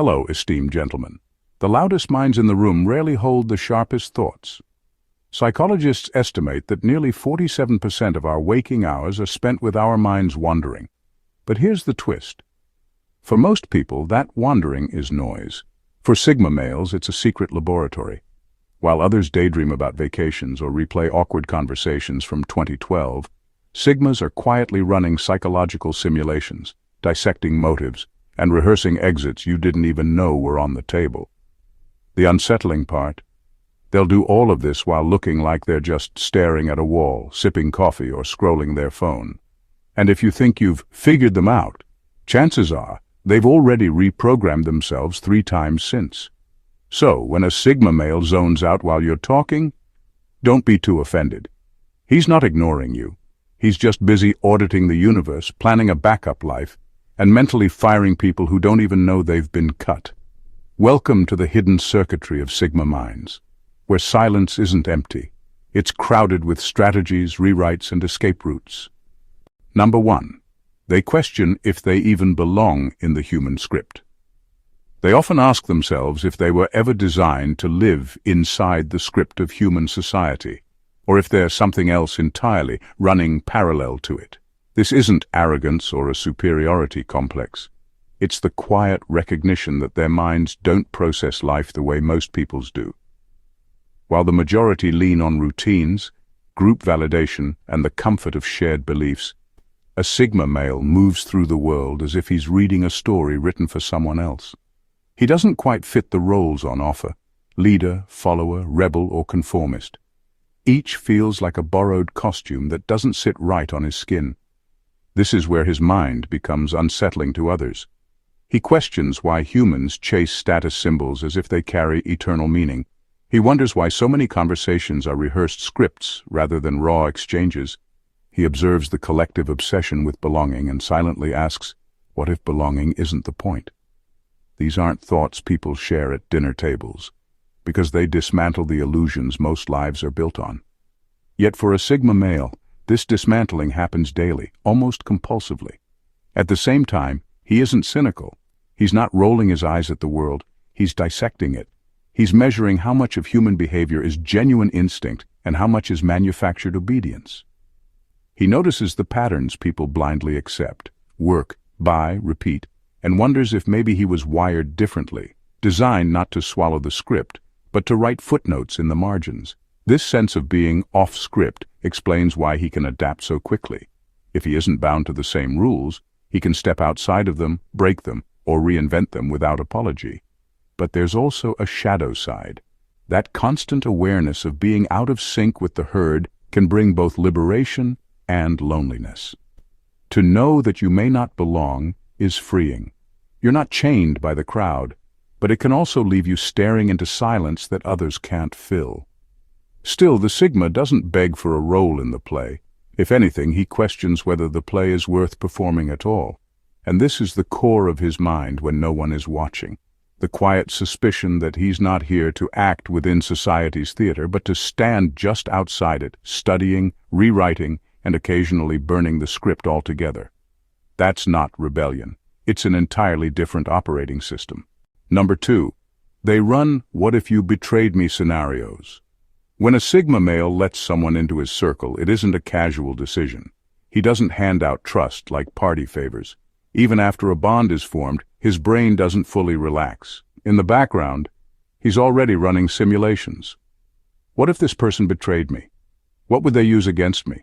Hello, esteemed gentlemen. The loudest minds in the room rarely hold the sharpest thoughts. Psychologists estimate that nearly 47% of our waking hours are spent with our minds wandering. But here's the twist. For most people, that wandering is noise. For Sigma males, it's a secret laboratory. While others daydream about vacations or replay awkward conversations from 2012, Sigmas are quietly running psychological simulations, dissecting motives, and rehearsing exits you didn't even know were on the table. The unsettling part: they'll do all of this while looking like they're just staring at a wall, sipping coffee, or scrolling their phone. And if you think you've figured them out, chances are they've already reprogrammed themselves 3 times since. So, when a Sigma male zones out while you're talking, don't be too offended. He's not ignoring you. He's just busy auditing the universe, planning a backup life, and mentally firing people who don't even know they've been cut. Welcome to the hidden circuitry of Sigma minds, where silence isn't empty. It's crowded with strategies, rewrites, and escape routes. Number 1. They question if they even belong in the human script. They often ask themselves if they were ever designed to live inside the script of human society, or if there's something else entirely running parallel to it. This isn't arrogance or a superiority complex. It's the quiet recognition that their minds don't process life the way most people's do. While the majority lean on routines, group validation, and the comfort of shared beliefs, a Sigma male moves through the world as if he's reading a story written for someone else. He doesn't quite fit the roles on offer: leader, follower, rebel, or conformist. Each feels like a borrowed costume that doesn't sit right on his skin. This is where his mind becomes unsettling to others. He questions why humans chase status symbols as if they carry eternal meaning. He wonders why so many conversations are rehearsed scripts rather than raw exchanges. He observes the collective obsession with belonging and silently asks, what if belonging isn't the point? These aren't thoughts people share at dinner tables, because they dismantle the illusions most lives are built on. Yet for a Sigma male, this dismantling happens daily, almost compulsively. At the same time, he isn't cynical. He's not rolling his eyes at the world. He's dissecting it. He's measuring how much of human behavior is genuine instinct and how much is manufactured obedience. He notices the patterns people blindly accept, work, buy, repeat, and wonders if maybe he was wired differently, designed not to swallow the script, but to write footnotes in the margins. This sense of being off script explains why he can adapt so quickly. If he isn't bound to the same rules, he can step outside of them, break them, or reinvent them without apology. But there's also a shadow side. That constant awareness of being out of sync with the herd can bring both liberation and loneliness. To know that you may not belong is freeing. You're not chained by the crowd, but it can also leave you staring into silence that others can't fill. Still, the Sigma doesn't beg for a role in the play. If anything, he questions whether the play is worth performing at all. And this is the core of his mind when no one is watching. The quiet suspicion that he's not here to act within society's theater, but to stand just outside it, studying, rewriting, and occasionally burning the script altogether. That's not rebellion. It's an entirely different operating system. Number 2. They run "what if you betrayed me" scenarios. When a Sigma male lets someone into his circle, it isn't a casual decision. He doesn't hand out trust like party favors. Even after a bond is formed, his brain doesn't fully relax. In the background, he's already running simulations. What if this person betrayed me? What would they use against me?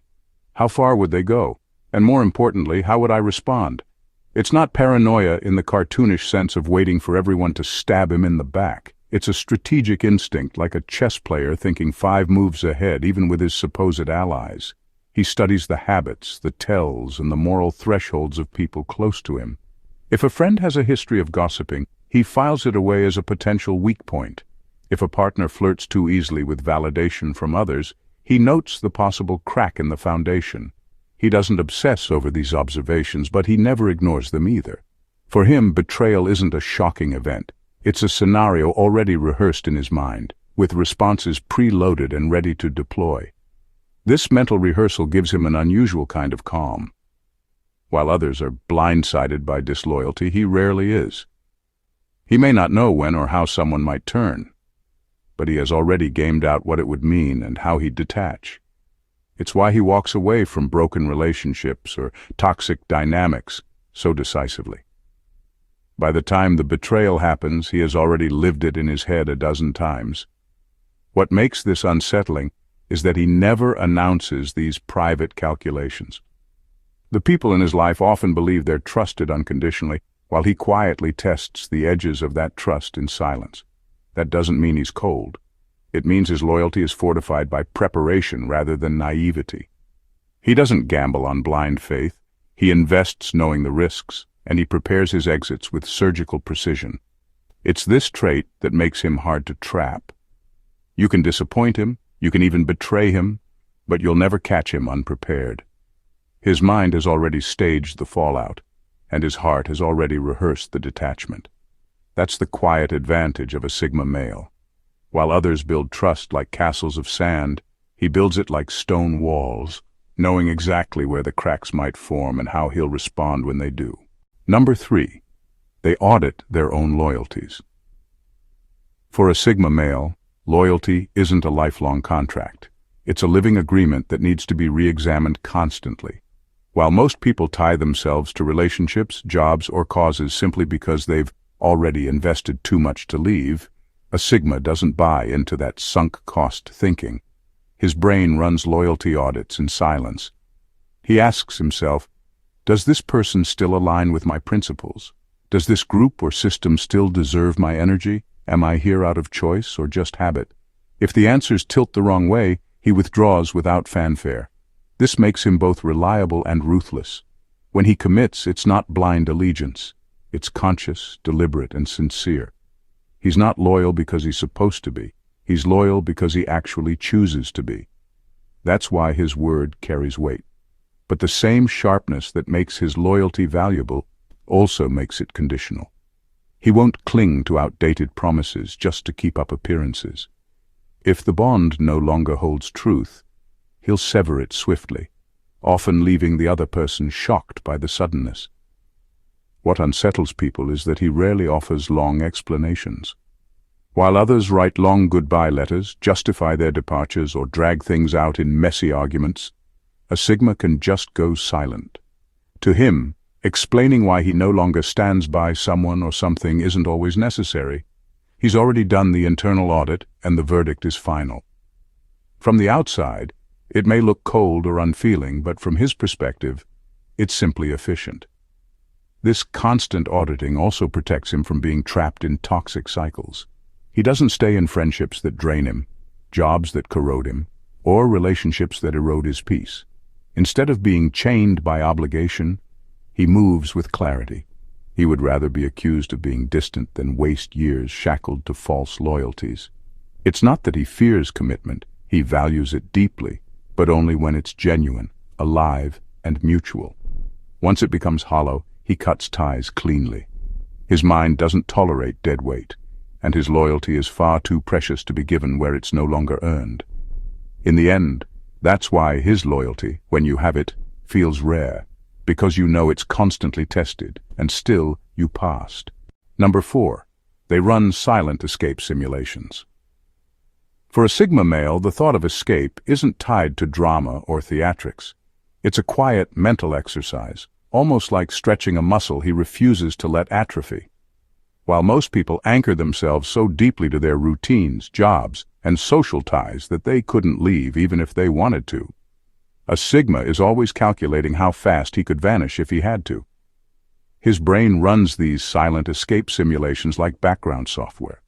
How far would they go? And more importantly, how would I respond? It's not paranoia in the cartoonish sense of waiting for everyone to stab him in the back. It's a strategic instinct, like a chess player thinking 5 moves ahead, even with his supposed allies. He studies the habits, the tells, and the moral thresholds of people close to him. If a friend has a history of gossiping, he files it away as a potential weak point. If a partner flirts too easily with validation from others, he notes the possible crack in the foundation. He doesn't obsess over these observations, but he never ignores them either. For him, betrayal isn't a shocking event. It's a scenario already rehearsed in his mind, with responses preloaded and ready to deploy. This mental rehearsal gives him an unusual kind of calm. While others are blindsided by disloyalty, he rarely is. He may not know when or how someone might turn, but he has already gamed out what it would mean and how he'd detach. It's why he walks away from broken relationships or toxic dynamics so decisively. By the time the betrayal happens, he has already lived it in his head a dozen times. What makes this unsettling is that he never announces these private calculations. The people in his life often believe they're trusted unconditionally, while he quietly tests the edges of that trust in silence. That doesn't mean he's cold. It means his loyalty is fortified by preparation rather than naivety. He doesn't gamble on blind faith. He invests knowing the risks, and he prepares his exits with surgical precision. It's this trait that makes him hard to trap. You can disappoint him, you can even betray him, but you'll never catch him unprepared. His mind has already staged the fallout, and his heart has already rehearsed the detachment. That's the quiet advantage of a Sigma male. While others build trust like castles of sand, he builds it like stone walls, knowing exactly where the cracks might form and how he'll respond when they do. Number 3, they audit their own loyalties. For a Sigma male, loyalty isn't a lifelong contract. It's a living agreement that needs to be re-examined constantly. While most people tie themselves to relationships, jobs, or causes simply because they've already invested too much to leave, a Sigma doesn't buy into that sunk cost thinking. His brain runs loyalty audits in silence. He asks himself, does this person still align with my principles? Does this group or system still deserve my energy? Am I here out of choice or just habit? If the answers tilt the wrong way, he withdraws without fanfare. This makes him both reliable and ruthless. When he commits, it's not blind allegiance. It's conscious, deliberate, and sincere. He's not loyal because he's supposed to be. He's loyal because he actually chooses to be. That's why his word carries weight. But the same sharpness that makes his loyalty valuable also makes it conditional. He won't cling to outdated promises just to keep up appearances. If the bond no longer holds truth, he'll sever it swiftly, often leaving the other person shocked by the suddenness. What unsettles people is that he rarely offers long explanations. While others write long goodbye letters, justify their departures, or drag things out in messy arguments, a Sigma can just go silent. To him, explaining why he no longer stands by someone or something isn't always necessary. He's already done the internal audit, and the verdict is final. From the outside, it may look cold or unfeeling, but from his perspective, it's simply efficient. This constant auditing also protects him from being trapped in toxic cycles. He doesn't stay in friendships that drain him, jobs that corrode him, or relationships that erode his peace. Instead of being chained by obligation, he moves with clarity. He would rather be accused of being distant than waste years shackled to false loyalties. It's not that he fears commitment, he values it deeply, but only when it's genuine, alive, and mutual. Once it becomes hollow, he cuts ties cleanly. His mind doesn't tolerate dead weight, and his loyalty is far too precious to be given where it's no longer earned. In the end, that's why his loyalty, when you have it, feels rare, because you know it's constantly tested, and still you passed. Number 4, they run silent escape simulations. For a Sigma male, the thought of escape isn't tied to drama or theatrics. It's a quiet mental exercise, almost like stretching a muscle he refuses to let atrophy. While most people anchor themselves so deeply to their routines, jobs, and social ties that they couldn't leave even if they wanted to, a Sigma is always calculating how fast he could vanish if he had to. His brain runs these silent escape simulations like background software.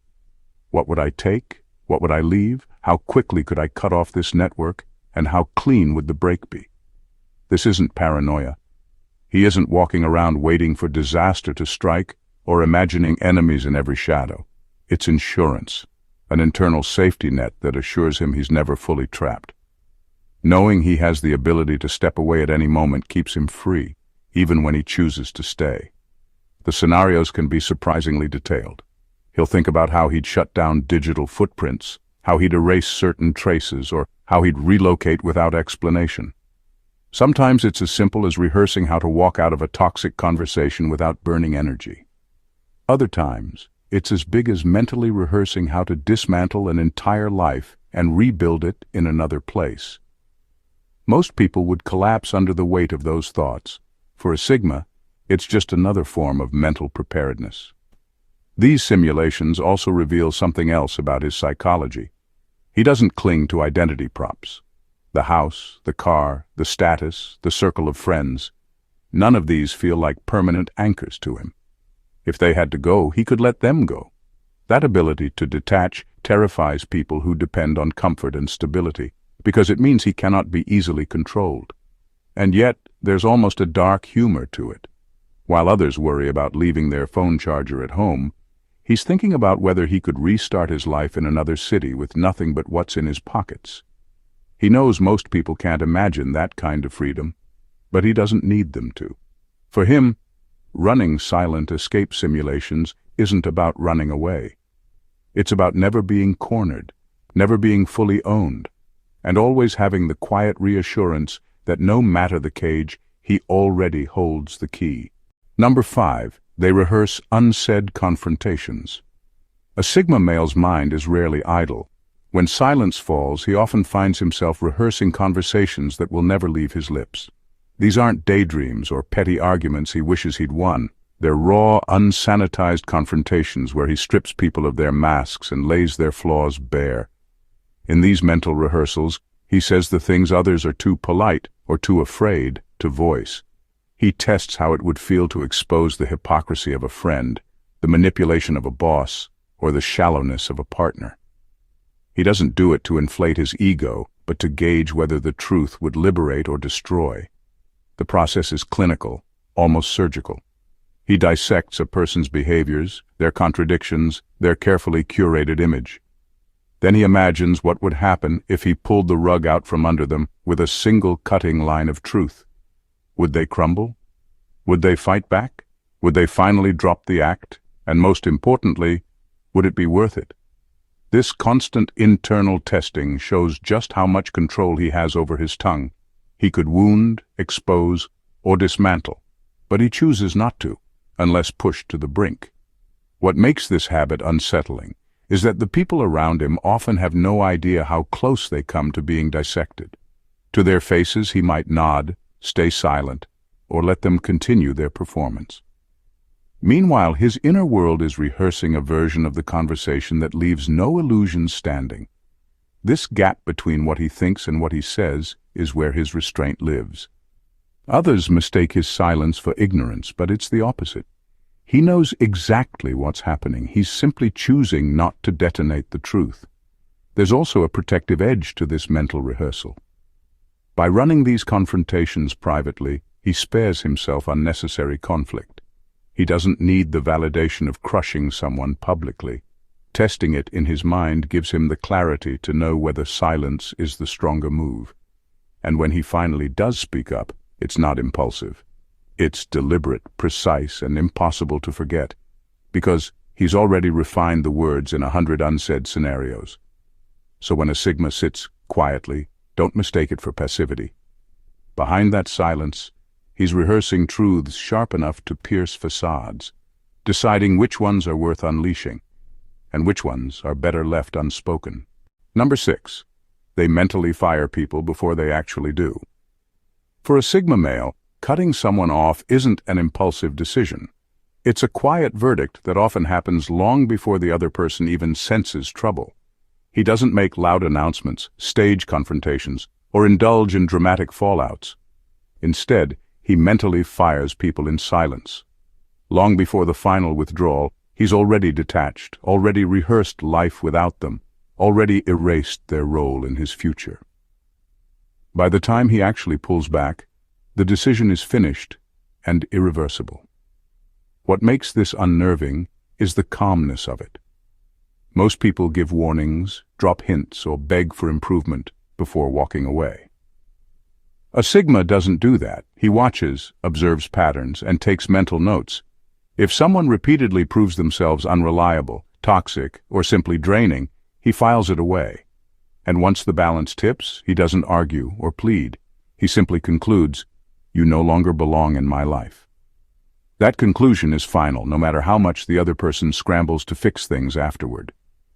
What would I take? What would I leave? How quickly could I cut off this network? And how clean would the break be? This isn't paranoia. He isn't walking around waiting for disaster to strike or imagining enemies in every shadow. It's insurance, an internal safety net that assures him he's never fully trapped. Knowing he has the ability to step away at any moment keeps him free, even when he chooses to stay. The scenarios can be surprisingly detailed. He'll think about how he'd shut down digital footprints, how he'd erase certain traces, or how he'd relocate without explanation. Sometimes it's as simple as rehearsing how to walk out of a toxic conversation without burning energy. Other times, it's as big as mentally rehearsing how to dismantle an entire life and rebuild it in another place. Most people would collapse under the weight of those thoughts. For a Sigma, it's just another form of mental preparedness. These simulations also reveal something else about his psychology. He doesn't cling to identity props. The house, the car, the status, the circle of friends. None of these feel like permanent anchors to him. If they had to go, he could let them go. That ability to detach terrifies people who depend on comfort and stability, because it means he cannot be easily controlled. And yet, there's almost a dark humor to it. While others worry about leaving their phone charger at home, he's thinking about whether he could restart his life in another city with nothing but what's in his pockets. He knows most people can't imagine that kind of freedom, but he doesn't need them to. For him, running silent escape simulations isn't about running away. It's about never being cornered, never being fully owned, and always having the quiet reassurance that no matter the cage, he already holds the key. Number 5, they rehearse unsaid confrontations. A Sigma male's mind is rarely idle. When silence falls, he often finds himself rehearsing conversations that will never leave his lips. These aren't daydreams or petty arguments he wishes he'd won. They're raw, unsanitized confrontations where he strips people of their masks and lays their flaws bare. In these mental rehearsals, he says the things others are too polite or too afraid to voice. He tests how it would feel to expose the hypocrisy of a friend, the manipulation of a boss, or the shallowness of a partner. He doesn't do it to inflate his ego, but to gauge whether the truth would liberate or destroy. The process is clinical, almost surgical. He dissects a person's behaviors, their contradictions, their carefully curated image. Then he imagines what would happen if he pulled the rug out from under them with a single cutting line of truth. Would they crumble? Would they fight back? Would they finally drop the act? And most importantly, would it be worth it? This constant internal testing shows just how much control he has over his tongue. He could wound, expose, or dismantle, but he chooses not to, unless pushed to the brink. What makes this habit unsettling is that the people around him often have no idea how close they come to being dissected. To their faces he might nod, stay silent, or let them continue their performance. Meanwhile, his inner world is rehearsing a version of the conversation that leaves no illusions standing. This gap between what he thinks and what he says is where his restraint lives. Others mistake his silence for ignorance, but it's the opposite. He knows exactly what's happening. He's simply choosing not to detonate the truth. There's also a protective edge to this mental rehearsal. By running these confrontations privately, he spares himself unnecessary conflict. He doesn't need the validation of crushing someone publicly. Testing it in his mind gives him the clarity to know whether silence is the stronger move. And when he finally does speak up, it's not impulsive. It's deliberate, precise, and impossible to forget, because he's already refined the words in 100 unsaid scenarios. So when a Sigma sits quietly, don't mistake it for passivity. Behind that silence, he's rehearsing truths sharp enough to pierce facades, deciding which ones are worth unleashing, and which ones are better left unspoken. Number 6, they mentally fire people before they actually do. For a Sigma male, cutting someone off isn't an impulsive decision. It's a quiet verdict that often happens long before the other person even senses trouble. He doesn't make loud announcements, stage confrontations, or indulge in dramatic fallouts. Instead, he mentally fires people in silence. Long before the final withdrawal, he's already detached, already rehearsed life without them, already erased their role in his future. By the time he actually pulls back, the decision is finished and irreversible. What makes this unnerving is the calmness of it. Most people give warnings, drop hints, or beg for improvement before walking away. A Sigma doesn't do that. He watches, observes patterns, and takes mental notes. If someone repeatedly proves themselves unreliable, toxic, or simply draining, he files it away. And once the balance tips, he doesn't argue or plead. He simply concludes, "You no longer belong in my life." That conclusion is final, no matter how much the other person scrambles to fix things afterward.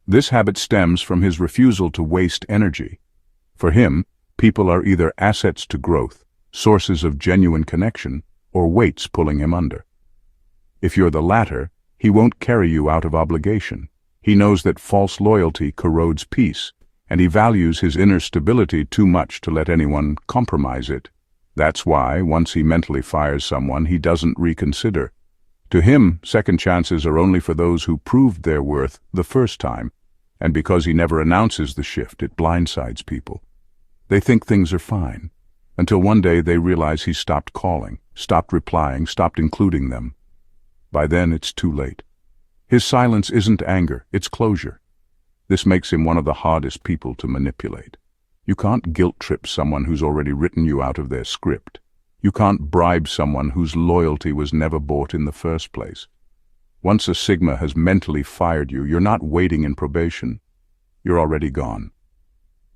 This habit stems from his refusal to waste energy. For him, people are either assets to growth, sources of genuine connection, or weights pulling him under. If you're the latter, he won't carry you out of obligation. He knows that false loyalty corrodes peace, and he values his inner stability too much to let anyone compromise it. That's why, once he mentally fires someone, he doesn't reconsider. To him, second chances are only for those who proved their worth the first time, and because he never announces the shift, it blindsides people. They think things are fine, until one day they realize he's stopped calling, stopped replying, stopped including them. By then, it's too late. His silence isn't anger, it's closure. This makes him one of the hardest people to manipulate. You can't guilt-trip someone who's already written you out of their script. You can't bribe someone whose loyalty was never bought in the first place. Once a Sigma has mentally fired you, you're not waiting in probation. You're already gone.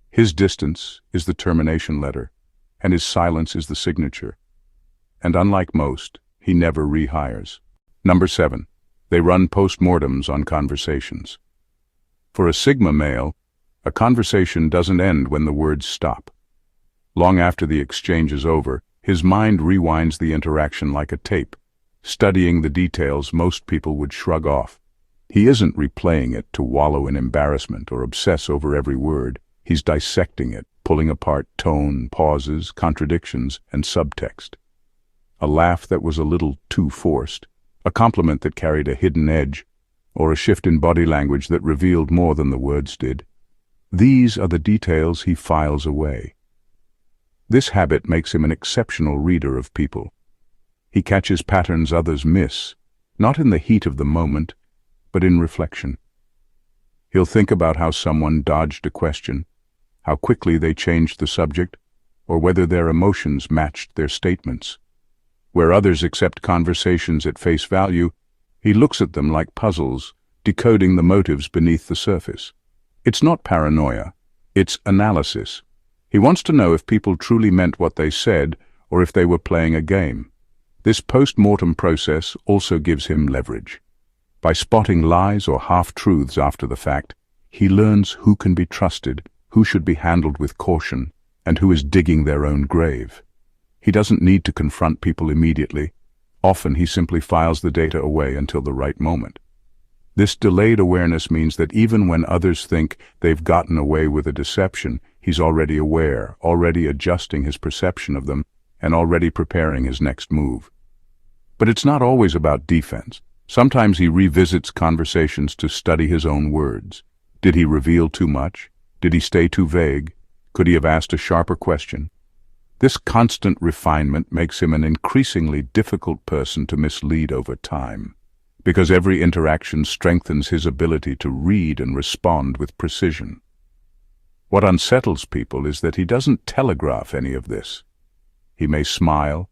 His distance is the termination letter, and his silence is the signature. And unlike most, he never rehires. Number 7. They run post-mortems on conversations. For a Sigma male, a conversation doesn't end when the words stop. Long after the exchange is over, his mind rewinds the interaction like a tape, studying the details most people would shrug off. He isn't replaying it to wallow in embarrassment or obsess over every word. He's dissecting it, pulling apart tone, pauses, contradictions, and subtext. A laugh that was a little too forced, a compliment that carried a hidden edge, or a shift in body language that revealed more than the words did. These are the details he files away. This habit makes him an exceptional reader of people. He catches patterns others miss, not in the heat of the moment, but in reflection. He'll think about how someone dodged a question, how quickly they changed the subject, or whether their emotions matched their statements. Where others accept conversations at face value, he looks at them like puzzles, decoding the motives beneath the surface. It's not paranoia, it's analysis. He wants to know if people truly meant what they said or if they were playing a game. This post-mortem process also gives him leverage. By spotting lies or half-truths after the fact, he learns who can be trusted, who should be handled with caution, and who is digging their own grave. He doesn't need to confront people immediately. Often he simply files the data away until the right moment. This delayed awareness means that even when others think they've gotten away with a deception, he's already aware, already adjusting his perception of them, and already preparing his next move. But it's not always about defense. Sometimes he revisits conversations to study his own words. Did he reveal too much? Did he stay too vague? Could he have asked a sharper question? This constant refinement makes him an increasingly difficult person to mislead over time, because every interaction strengthens his ability to read and respond with precision. What unsettles people is that he doesn't telegraph any of this. He may smile,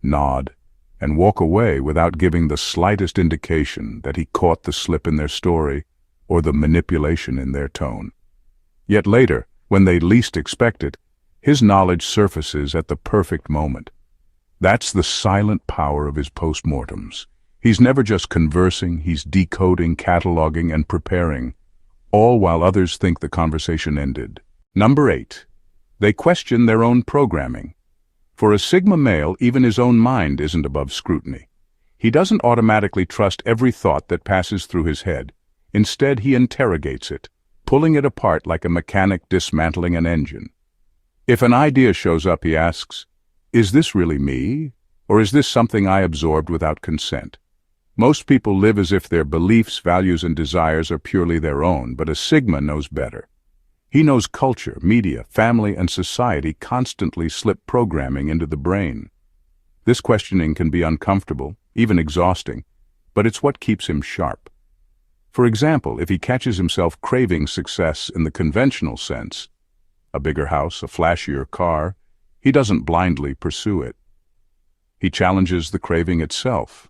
nod, and walk away without giving the slightest indication that he caught the slip in their story or the manipulation in their tone. Yet later, when they least expect it, his knowledge surfaces at the perfect moment. That's the silent power of his post-mortems. He's never just conversing, he's decoding, cataloging, and preparing, all while others think the conversation ended. Number 8. They question their own programming. For a Sigma male, even his own mind isn't above scrutiny. He doesn't automatically trust every thought that passes through his head. Instead, he interrogates it, pulling it apart like a mechanic dismantling an engine. If an idea shows up, he asks, "Is this really me? Or is this something I absorbed without consent?" Most people live as if their beliefs, values, and desires are purely their own, but a Sigma knows better. He knows culture, media, family, and society constantly slip programming into the brain. This questioning can be uncomfortable, even exhausting, but it's what keeps him sharp. For example, if he catches himself craving success in the conventional sense, a bigger house, a flashier car, he doesn't blindly pursue it. He challenges the craving itself.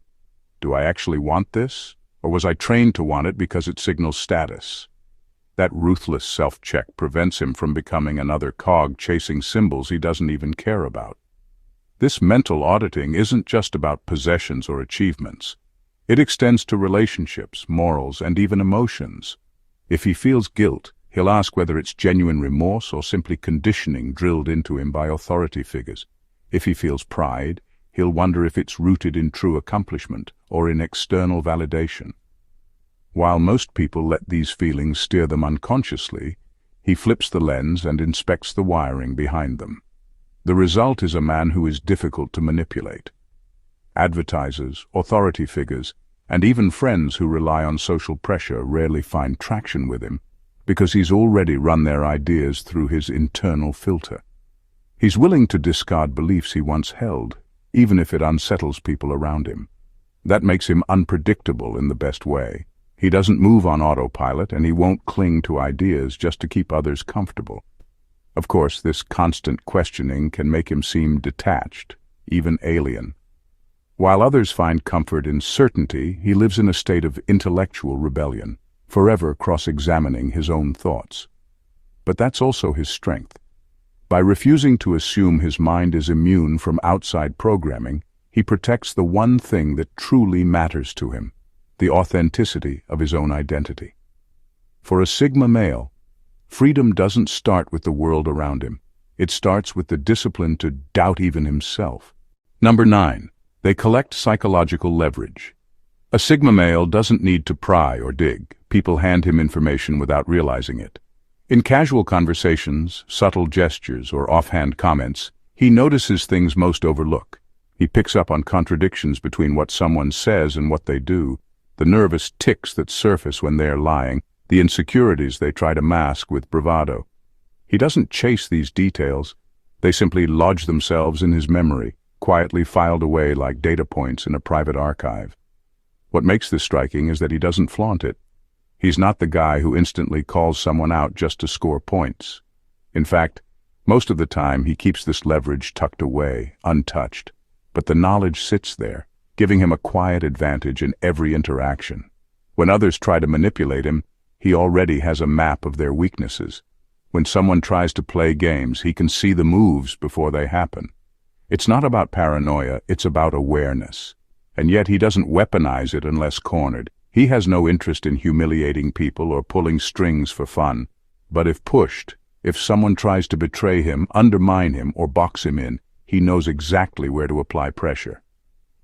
Do I actually want this? Or was I trained to want it because it signals status? That ruthless self-check prevents him from becoming another cog chasing symbols he doesn't even care about. This mental auditing isn't just about possessions or achievements. It extends to relationships, morals, and even emotions. If he feels guilt, he'll ask whether it's genuine remorse or simply conditioning drilled into him by authority figures. If he feels pride, he'll wonder if it's rooted in true accomplishment or in external validation. While most people let these feelings steer them unconsciously, he flips the lens and inspects the wiring behind them. The result is a man who is difficult to manipulate. Advertisers, authority figures, and even friends who rely on social pressure rarely find traction with him, because he's already run their ideas through his internal filter. He's willing to discard beliefs he once held, even if it unsettles people around him. That makes him unpredictable in the best way. He doesn't move on autopilot, and he won't cling to ideas just to keep others comfortable. Of course, this constant questioning can make him seem detached, even alien. While others find comfort in certainty, he lives in a state of intellectual rebellion, forever cross-examining his own thoughts. But that's also his strength. By refusing to assume his mind is immune from outside programming, he protects the one thing that truly matters to him, the authenticity of his own identity. For a Sigma male, freedom doesn't start with the world around him. It starts with the discipline to doubt even himself. Number 9. They collect psychological leverage. A Sigma male doesn't need to pry or dig. People hand him information without realizing it. In casual conversations, subtle gestures, or offhand comments, he notices things most overlook. He picks up on contradictions between what someone says and what they do, the nervous tics that surface when they're lying, the insecurities they try to mask with bravado. He doesn't chase these details. They simply lodge themselves in his memory, quietly filed away like data points in a private archive. What makes this striking is that he doesn't flaunt it. He's not the guy who instantly calls someone out just to score points. In fact, most of the time he keeps this leverage tucked away, untouched. But the knowledge sits there, giving him a quiet advantage in every interaction. When others try to manipulate him, he already has a map of their weaknesses. When someone tries to play games, he can see the moves before they happen. It's not about paranoia, it's about awareness. And yet he doesn't weaponize it unless cornered. He has no interest in humiliating people or pulling strings for fun. But if pushed, if someone tries to betray him, undermine him, or box him in, he knows exactly where to apply pressure.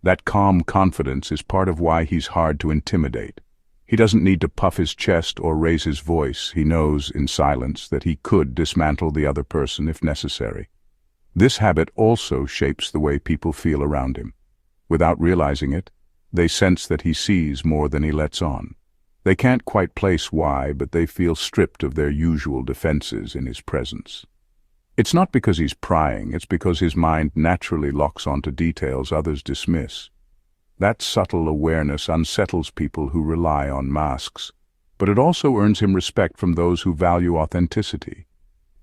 That calm confidence is part of why he's hard to intimidate. He doesn't need to puff his chest or raise his voice. He knows, in silence, that he could dismantle the other person if necessary. This habit also shapes the way people feel around him. Without realizing it, they sense that he sees more than he lets on. They can't quite place why, but they feel stripped of their usual defenses in his presence. It's not because he's prying, it's because his mind naturally locks onto details others dismiss. That subtle awareness unsettles people who rely on masks, but it also earns him respect from those who value authenticity.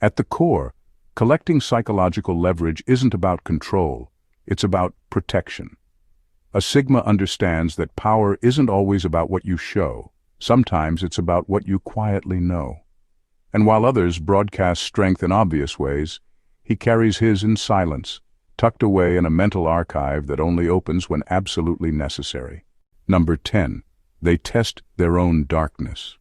At the core, collecting psychological leverage isn't about control, it's about protection. A Sigma understands that power isn't always about what you show. Sometimes it's about what you quietly know. And while others broadcast strength in obvious ways, he carries his in silence, tucked away in a mental archive that only opens when absolutely necessary. Number 10. They test their own darkness.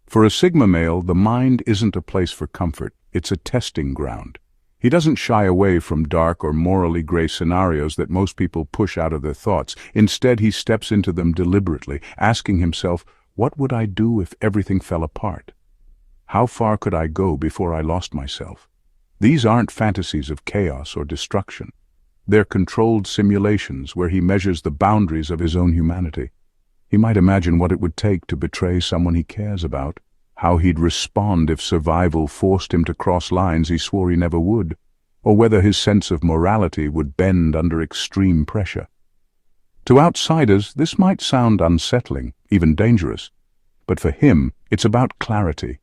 For a Sigma male, the mind isn't a place for comfort, it's a testing ground. He doesn't shy away from dark or morally gray scenarios that most people push out of their thoughts. Instead, he steps into them deliberately, asking himself, what would I do if everything fell apart? How far could I go before I lost myself? These aren't fantasies of chaos or destruction. They're controlled simulations where he measures the boundaries of his own humanity. He might imagine what it would take to betray someone he cares about, how he'd respond if survival forced him to cross lines he swore he never would, or whether his sense of morality would bend under extreme pressure. To outsiders, this might sound unsettling, even dangerous, but for him, it's about clarity.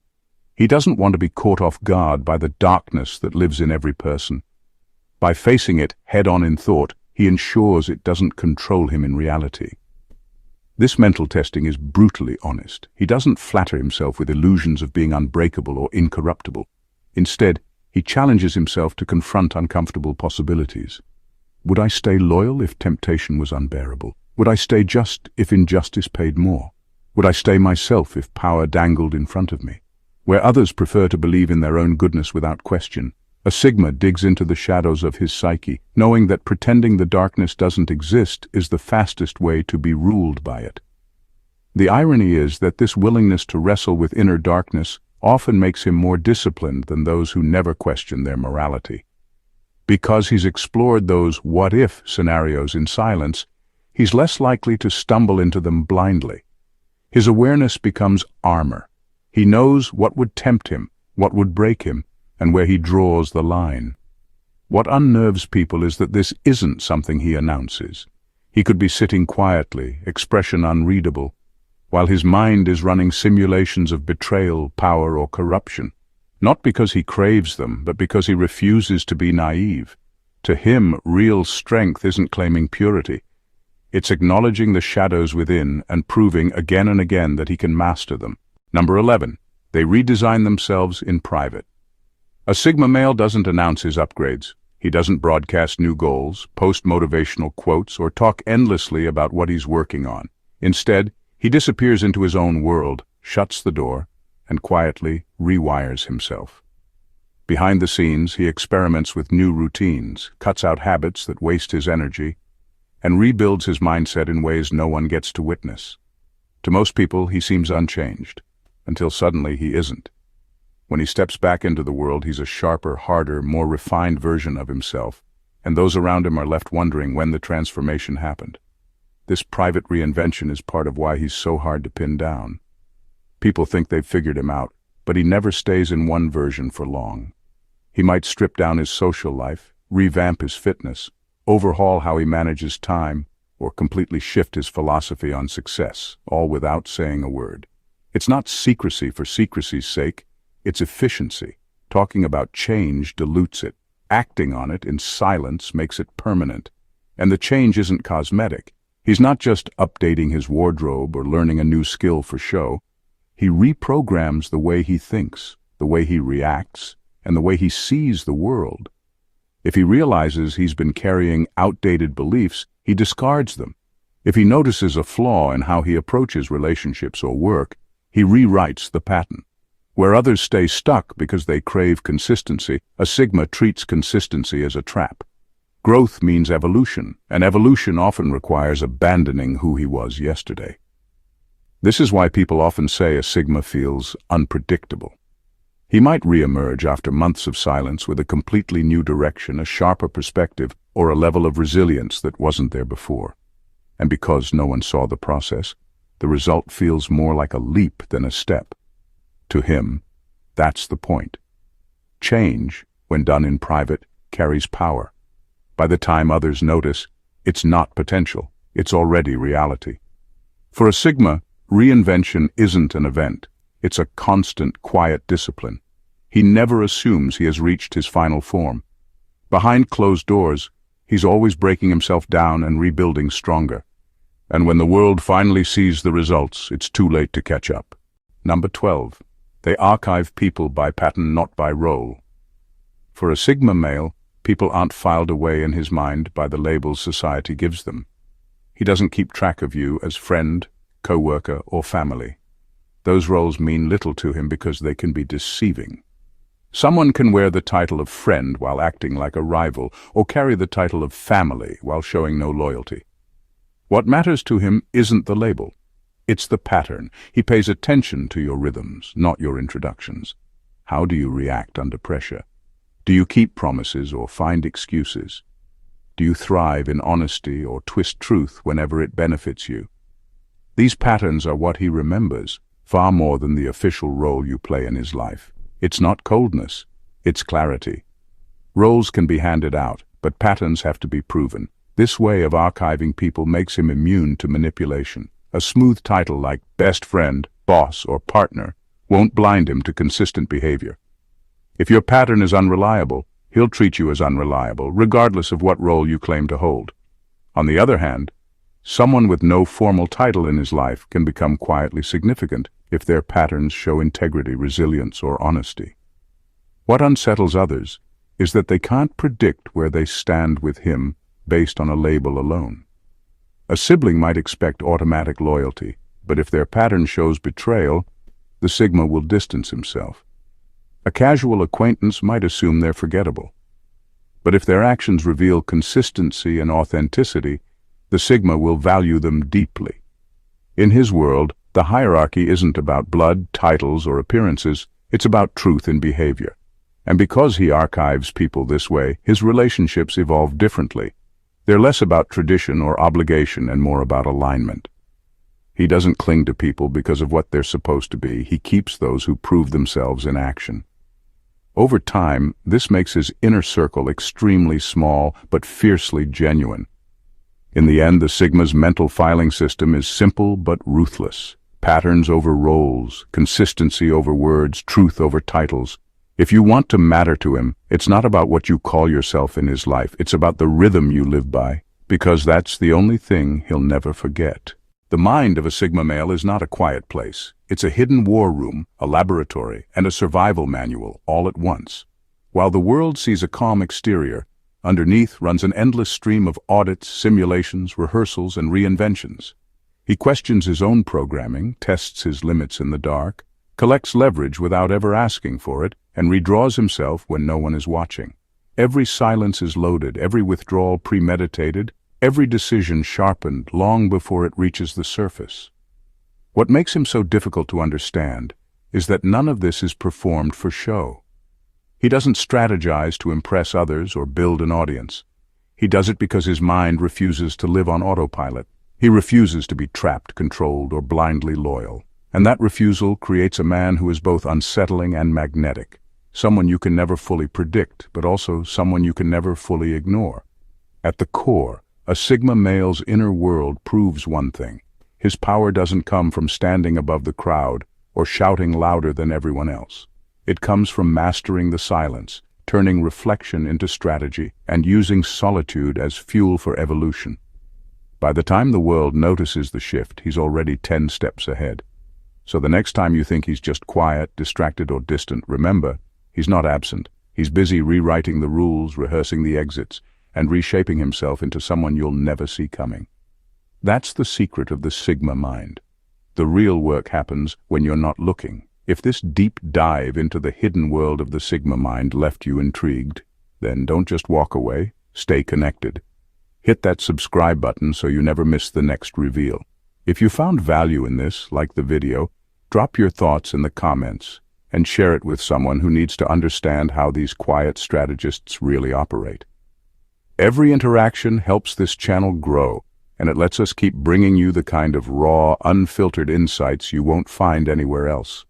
He doesn't want to be caught off guard by the darkness that lives in every person. By facing it head-on in thought, he ensures it doesn't control him in reality. This mental testing is brutally honest. He doesn't flatter himself with illusions of being unbreakable or incorruptible. Instead, he challenges himself to confront uncomfortable possibilities. Would I stay loyal if temptation was unbearable? Would I stay just if injustice paid more? Would I stay myself if power dangled in front of me? Where others prefer to believe in their own goodness without question, a Sigma digs into the shadows of his psyche, knowing that pretending the darkness doesn't exist is the fastest way to be ruled by it. The irony is that this willingness to wrestle with inner darkness often makes him more disciplined than those who never question their morality. Because he's explored those what-if scenarios in silence, he's less likely to stumble into them blindly. His awareness becomes armor. He knows what would tempt him, what would break him, and where he draws the line. What unnerves people is that this isn't something he announces. He could be sitting quietly, expression unreadable, while his mind is running simulations of betrayal, power, or corruption. Not because he craves them, but because he refuses to be naive. To him, real strength isn't claiming purity. It's acknowledging the shadows within and proving again and again that he can master them. Number 11. They redesign themselves in private. A Sigma male doesn't announce his upgrades. He doesn't broadcast new goals, post motivational quotes, or talk endlessly about what he's working on. Instead, he disappears into his own world, shuts the door, and quietly rewires himself. Behind the scenes, he experiments with new routines, cuts out habits that waste his energy, and rebuilds his mindset in ways no one gets to witness. To most people, he seems unchanged, until suddenly he isn't. When he steps back into the world, he's a sharper, harder, more refined version of himself, and those around him are left wondering when the transformation happened. This private reinvention is part of why he's so hard to pin down. People think they've figured him out, but he never stays in one version for long. He might strip down his social life, revamp his fitness, overhaul how he manages time, or completely shift his philosophy on success, all without saying a word. It's not secrecy for secrecy's sake, it's efficiency. Talking about change dilutes it. Acting on it in silence makes it permanent. And the change isn't cosmetic. He's not just updating his wardrobe or learning a new skill for show. He reprograms the way he thinks, the way he reacts, and the way he sees the world. If he realizes he's been carrying outdated beliefs, he discards them. If he notices a flaw in how he approaches relationships or work, he rewrites the pattern. Where others stay stuck because they crave consistency, a Sigma treats consistency as a trap. Growth means evolution, and evolution often requires abandoning who he was yesterday. This is why people often say a Sigma feels unpredictable. He might reemerge after months of silence with a completely new direction, a sharper perspective, or a level of resilience that wasn't there before. And because no one saw the process, the result feels more like a leap than a step. To him, that's the point. Change, when done in private, carries power. By the time others notice, it's not potential, it's already reality. For a Sigma, reinvention isn't an event. It's a constant, quiet discipline. He never assumes he has reached his final form. Behind closed doors, he's always breaking himself down and rebuilding stronger. And when the world finally sees the results, it's too late to catch up. Number 12. They archive people by pattern, not by role. For a Sigma male, people aren't filed away in his mind by the labels society gives them. He doesn't keep track of you as friend, co-worker, or family. Those roles mean little to him because they can be deceiving. Someone can wear the title of friend while acting like a rival, or carry the title of family while showing no loyalty. What matters to him isn't the label. It's the pattern. He pays attention to your rhythms, not your introductions. How do you react under pressure? Do you keep promises or find excuses? Do you thrive in honesty or twist truth whenever it benefits you? These patterns are what he remembers, far more than the official role you play in his life. It's not coldness, it's clarity. Roles can be handed out, but patterns have to be proven. This way of archiving people makes him immune to manipulation. A smooth title like best friend, boss, or partner won't blind him to consistent behavior. If your pattern is unreliable, he'll treat you as unreliable, regardless of what role you claim to hold. On the other hand, someone with no formal title in his life can become quietly significant if their patterns show integrity, resilience, or honesty. What unsettles others is that they can't predict where they stand with him based on a label alone. A sibling might expect automatic loyalty, but if their pattern shows betrayal, the Sigma will distance himself. A casual acquaintance might assume they're forgettable. But if their actions reveal consistency and authenticity, the Sigma will value them deeply. In his world, the hierarchy isn't about blood, titles, or appearances, it's about truth in behavior. And because he archives people this way, his relationships evolve differently. They're less about tradition or obligation and more about alignment. He doesn't cling to people because of what they're supposed to be. He keeps those who prove themselves in action. Over time, this makes his inner circle extremely small but fiercely genuine. In the end, the Sigma's mental filing system is simple but ruthless. Patterns over roles, consistency over words, truth over titles. If you want to matter to him, it's not about what you call yourself in his life. It's about the rhythm you live by, because that's the only thing he'll never forget. The mind of a Sigma male is not a quiet place. It's a hidden war room, a laboratory, and a survival manual all at once. While the world sees a calm exterior, underneath runs an endless stream of audits, simulations, rehearsals, and reinventions. He questions his own programming, tests his limits in the dark, collects leverage without ever asking for it, and redraws himself when no one is watching. Every silence is loaded, every withdrawal premeditated, every decision sharpened long before it reaches the surface. What makes him so difficult to understand is that none of this is performed for show. He doesn't strategize to impress others or build an audience. He does it because his mind refuses to live on autopilot. He refuses to be trapped, controlled, or blindly loyal. And that refusal creates a man who is both unsettling and magnetic. Someone you can never fully predict, but also someone you can never fully ignore. At the core, a Sigma male's inner world proves one thing. His power doesn't come from standing above the crowd or shouting louder than everyone else. It comes from mastering the silence, turning reflection into strategy, and using solitude as fuel for evolution. By the time the world notices the shift, he's already 10 steps ahead. So the next time you think he's just quiet, distracted, or distant, remember, he's not absent. He's busy rewriting the rules, rehearsing the exits, and reshaping himself into someone you'll never see coming. That's the secret of the Sigma mind. The real work happens when you're not looking. If this deep dive into the hidden world of the Sigma mind left you intrigued, then don't just walk away, stay connected. Hit that subscribe button so you never miss the next reveal. If you found value in this, like the video, drop your thoughts in the comments and share it with someone who needs to understand how these quiet strategists really operate. Every interaction helps this channel grow, and it lets us keep bringing you the kind of raw, unfiltered insights you won't find anywhere else.